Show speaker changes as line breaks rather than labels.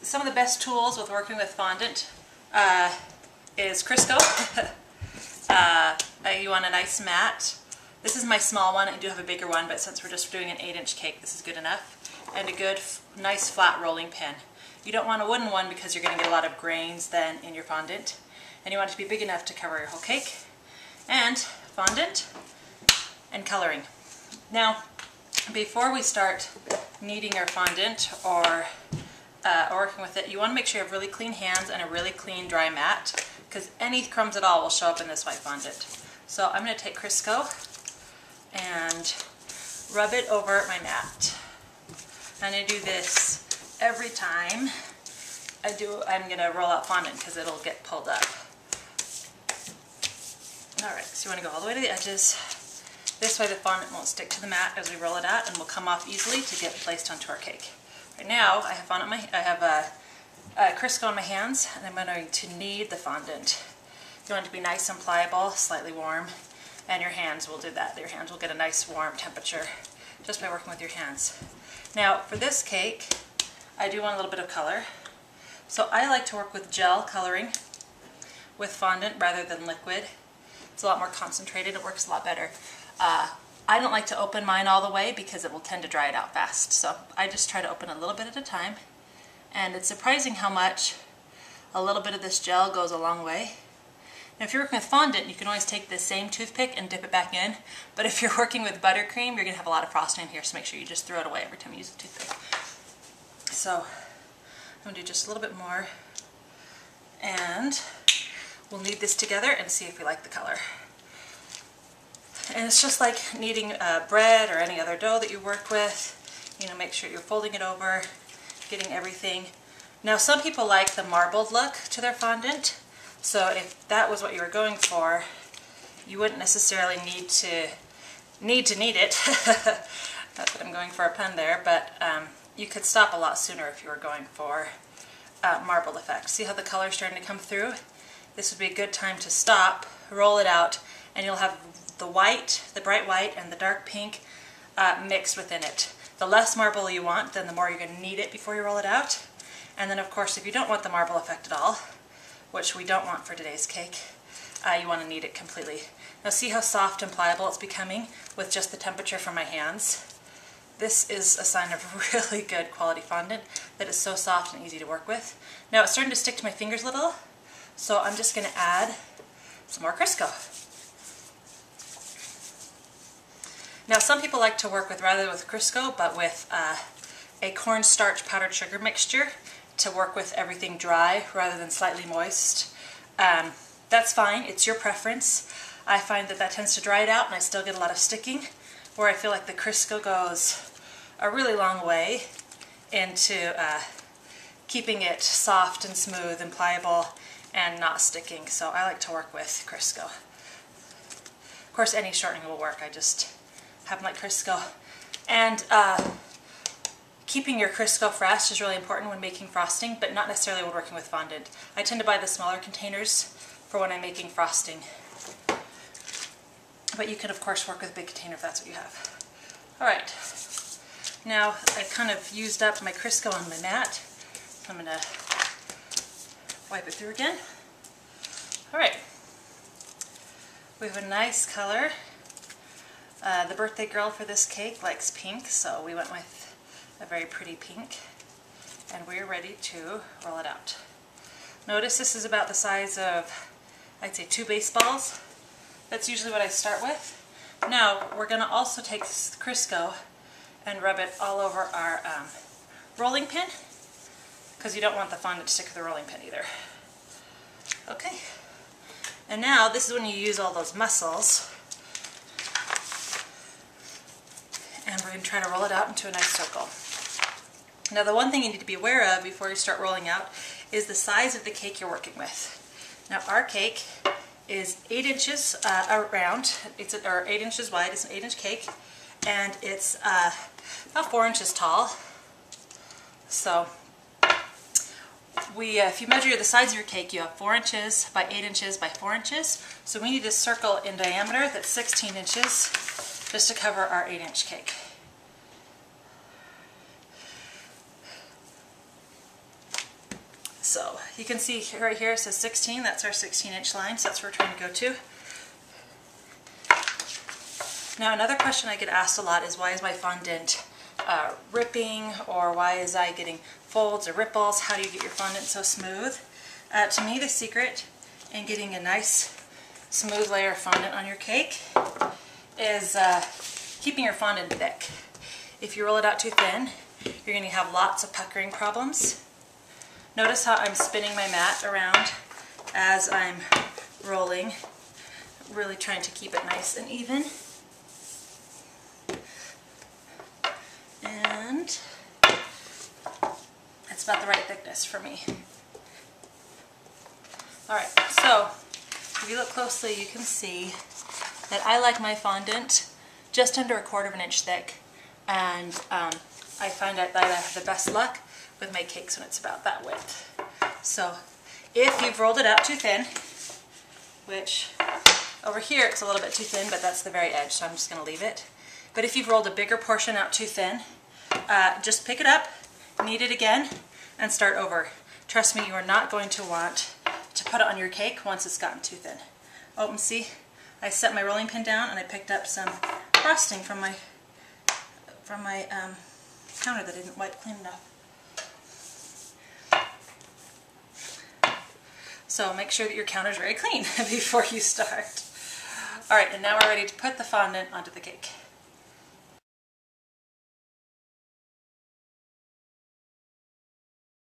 some of the best tools with working with fondant is Crisco. You want a nice mat. This is my small one. I do have a bigger one, but since we're just doing an 8-inch cake, this is good enough. And a good, nice flat rolling pin. You don't want a wooden one because you're going to get a lot of grains then in your fondant. And you want it to be big enough to cover your whole cake. And fondant and coloring. Now, before we start kneading our fondant or working with it, you want to make sure you have really clean hands and a really clean dry mat, because any crumbs at all will show up in this white fondant. So I'm going to take Crisco and rub it over my mat. I'm going to do this every time I'm going to roll out fondant because it'll get pulled up. Alright, so you want to go all the way to the edges. This way the fondant won't stick to the mat as we roll it out and will come off easily to get placed onto our cake. Right now I have Crisco on my hands, and I'm going to knead the fondant. You want it to be nice and pliable, slightly warm, and your hands will do that. Your hands will get a nice warm temperature just by working with your hands. Now for this cake, I do want a little bit of color. So I like to work with gel coloring with fondant rather than liquid. It's a lot more concentrated, it works a lot better. I don't like to open mine all the way because it will tend to dry it out fast. So I just try to open a little bit at a time. And it's surprising how much a little bit of this gel goes a long way. Now if you're working with fondant, you can always take the same toothpick and dip it back in. But if you're working with buttercream, you're going to have a lot of frosting in here, so make sure you just throw it away every time you use a toothpick. So I'm going to do just a little bit more. And we'll knead this together and see if we like the color. And it's just like kneading bread or any other dough that you work with. You know, make sure you're folding it over, getting everything. Now some people like the marbled look to their fondant. So if that was what you were going for, you wouldn't necessarily need to knead it. That's what I'm going for, a pun there. But you could stop a lot sooner if you were going for marbled effect. See how the color's starting to come through? This would be a good time to stop, roll it out, and you'll have the white, the bright white, and the dark pink mixed within it. The less marble you want, then the more you're going to knead it before you roll it out. And then of course if you don't want the marble effect at all, which we don't want for today's cake, you want to knead it completely. Now see how soft and pliable it's becoming with just the temperature from my hands? This is a sign of really good quality fondant, that it's so soft and easy to work with. Now it's starting to stick to my fingers a little, so I'm just going to add some more Crisco. Now some people like to work with, rather with Crisco, but with a cornstarch powdered sugar mixture to work with everything dry rather than slightly moist. That's fine, it's your preference. I find that tends to dry it out and I still get a lot of sticking, where I feel like the Crisco goes a really long way into keeping it soft and smooth and pliable and not sticking. So I like to work with Crisco. Of course any shortening will work, I just happen like Crisco. And keeping your Crisco fresh is really important when making frosting, but not necessarily when working with fondant. I tend to buy the smaller containers for when I'm making frosting. But you can of course work with a big container if that's what you have. Alright, now I kind of used up my Crisco on my mat. I'm going to wipe it through again. Alright, we have a nice color. The birthday girl for this cake likes pink, so we went with a very pretty pink. And we're ready to roll it out. Notice this is about the size of, I'd say, 2 baseballs. That's usually what I start with. Now we're going to also take Crisco and rub it all over our rolling pin, because you don't want the fondant to stick to the rolling pin either. Okay, and now this is when you use all those muscles, and we're going to try to roll it out into a nice circle. Now the one thing you need to be aware of before you start rolling out is the size of the cake you're working with. Now our cake is 8 inches around, or 8 inches wide. It's an 8-inch cake, and it's about 4 inches tall. So if you measure the size of your cake, you have 4 inches by 8 inches by 4 inches. So we need a circle in diameter that's 16 inches just to cover our 8-inch cake. So you can see right here it says 16, that's our 16-inch line, so that's where we're trying to go to. Now another question I get asked a lot is why is my fondant ripping, or why is I getting folds or ripples? How do you get your fondant so smooth? To me, the secret in getting a nice smooth layer of fondant on your cake is keeping your fondant thick. If you roll it out too thin, you're going to have lots of puckering problems. Notice how I'm spinning my mat around as I'm rolling, really trying to keep it nice and even. And it's about the right thickness for me. Alright, so if you look closely you can see that I like my fondant just under 1/4 inch thick, and I find that I have the best luck with my cakes when it's about that width. So if you've rolled it out too thin, which over here it's a little bit too thin, but that's the very edge, so I'm just going to leave it. But if you've rolled a bigger portion out too thin, just pick it up, knead it again, and start over. Trust me, you are not going to want to put it on your cake once it's gotten too thin. Oh, and see, I set my rolling pin down and I picked up some frosting from my counter that I didn't wipe clean enough. So make sure that your counter is very clean before you start. Alright, and now we're ready to put the fondant onto the cake.